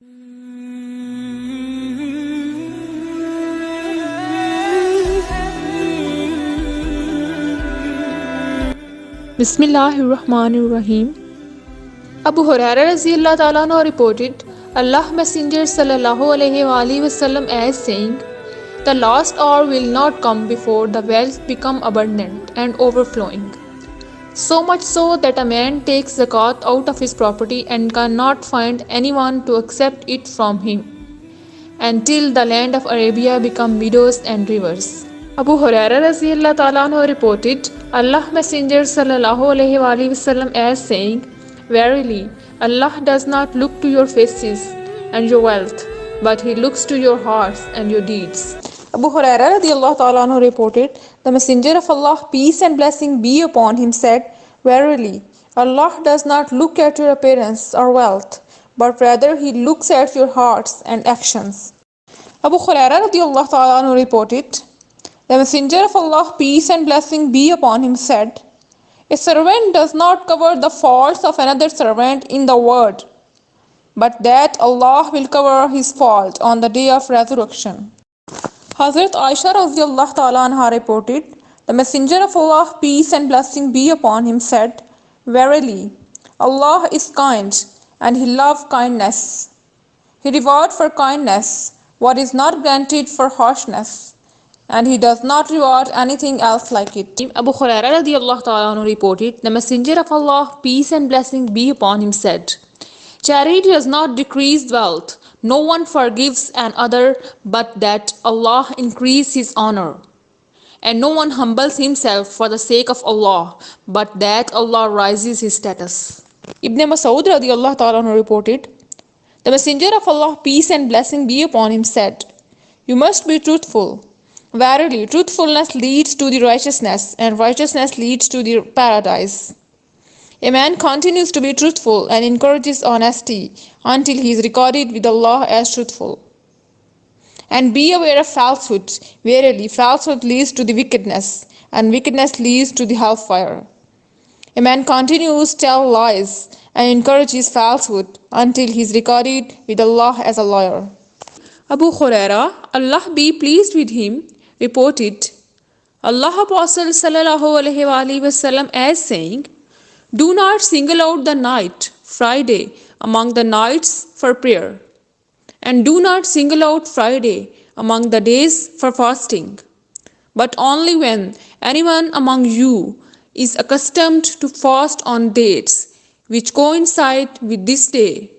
Bismillahirrahmanirrahim. Abu Huraira Raziyallahu Ta'ala anhu reported, Allah Messenger Sallallahu Alaihi Wasallam as saying, the last hour will not come before the wealth become abundant and overflowing. So much so that a man takes zakat out of his property and cannot find anyone to accept it from him, until the land of Arabia become meadows and rivers. Abu Huraira Raziyallahu Ta'ala anhu reported, Allah Messenger Sallallahu Alaihi Wasallam as saying, verily, Allah does not look to your faces and your wealth, but He looks to your hearts and your deeds. Abu Huraira radiallahu ta'ala anhu reported, the Messenger of Allah, peace and blessing be upon him, said, verily, Allah does not look at your appearance or wealth, but rather He looks at your hearts and actions. Abu Huraira radiallahu ta'ala anhu reported, the Messenger of Allah, peace and blessing be upon him, said, a servant does not cover the faults of another servant in the word, but that Allah will cover his fault on the day of resurrection. Hazrat Aisha radiallahu ta'ala anha reported, the Messenger of Allah, peace and blessing be upon him, said, verily, Allah is kind and He loves kindness. He rewards for kindness what is not granted for harshness, and He does not reward anything else like it. Abu Huraira radiallahu ta'ala anhu reported, the Messenger of Allah, peace and blessing be upon him, said, charity does not decrease wealth. No one forgives another, but that Allah increase his honor. And no one humbles himself for the sake of Allah, but that Allah rises his status. Ibn Mas'ud radiallahu ta'ala anhu reported, the Messenger of Allah, peace and blessing be upon him, said, you must be truthful. Verily, truthfulness leads to the righteousness, and righteousness leads to the paradise. A man continues to be truthful and encourages honesty until he is recorded with Allah as truthful. And be aware of falsehood. Verily, falsehood leads to the wickedness, and wickedness leads to the hellfire. A man continues to tell lies and encourages falsehood until he is recorded with Allah as a liar. Abu Huraira, Allah be pleased with him, reported, Allah Apostle Sallallahu Alaihi Wasallam as saying, do not single out the night, Friday, among the nights for prayer, and do not single out Friday among the days for fasting, but only when anyone among you is accustomed to fast on dates which coincide with this day.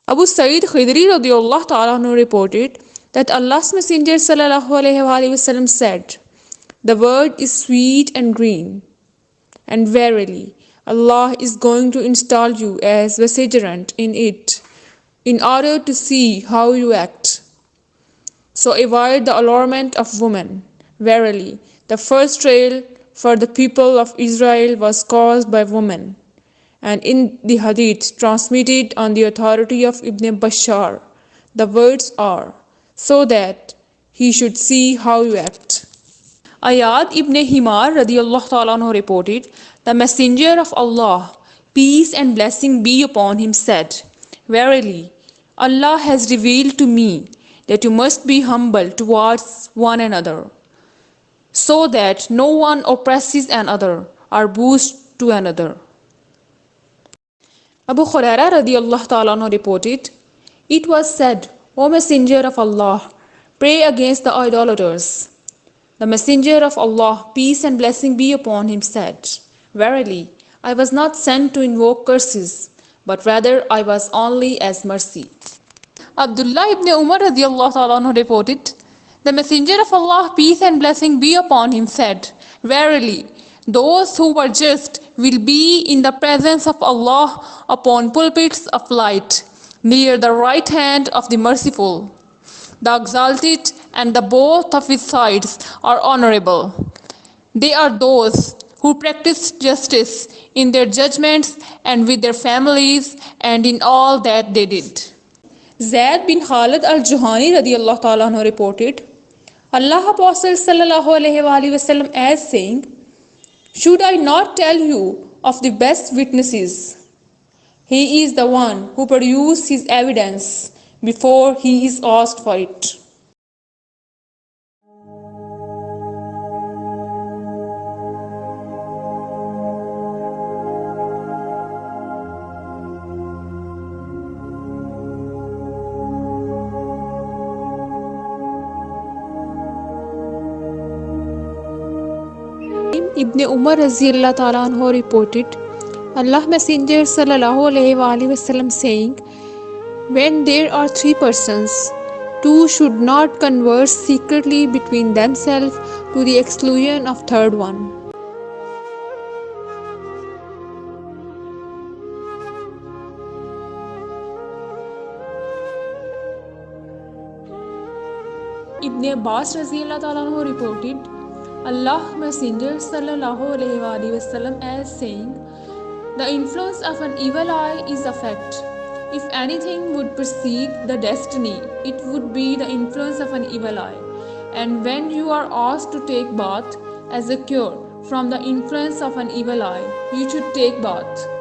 Abu Sa'id Khidri radiallahu ta'ala anhu reported that Allah's Messenger Sallallahu Alaihi Wasallam said, the word is sweet and green. And verily, Allah is going to install you as vicegerent in it, in order to see how you act. So avoid the allurement of women. Verily, the first trial for the people of Israel was caused by women. And in the Hadith transmitted on the authority of Ibn Bashar, the words are, so that he should see how you act. Ayad ibn Himar radiallahu ta'ala anhu reported, the Messenger of Allah, peace and blessing be upon him, said, verily, Allah has revealed to me that you must be humble towards one another, so that no one oppresses another or boasts to another. Abu Huraira radiallahu ta'ala anhu reported, it was said, O Messenger of Allah, pray against the idolaters. The Messenger of Allah, peace and blessing be upon him, said, verily, I was not sent to invoke curses, but rather I was only as mercy. Abdullah ibn Umar radiallahu ta'ala anhu reported, the Messenger of Allah, peace and blessing be upon him, said, verily, those who were just will be in the presence of Allah upon pulpits of light, near the right hand of the merciful. The exalted and the both of his sides are honorable. They are those who practice justice in their judgments and with their families and in all that they did. Zaid bin Khalid al-Juhani radiallahu ta'ala anhu reported, Allah Apostle Sallallahu Alaihi Wasallam as saying, should I not tell you of the best witnesses? He is the one who produced his evidence before he is asked for it. Ibn Umar Raziyallahu Ta'ala anhu reported Allah Messenger Sallallahu Alaihi Wasallam saying, when there are three persons, two should not converse secretly between themselves to the exclusion of third one. Ibn Abbas Raziyallahu Ta'ala anhu reported Allah Messenger Sallallahu Alaihi Wasallam as saying, the influence of an evil eye is a fact. If anything would precede the destiny, it would be the influence of an evil eye. And when you are asked to take bath as a cure from the influence of an evil eye, you should take bath.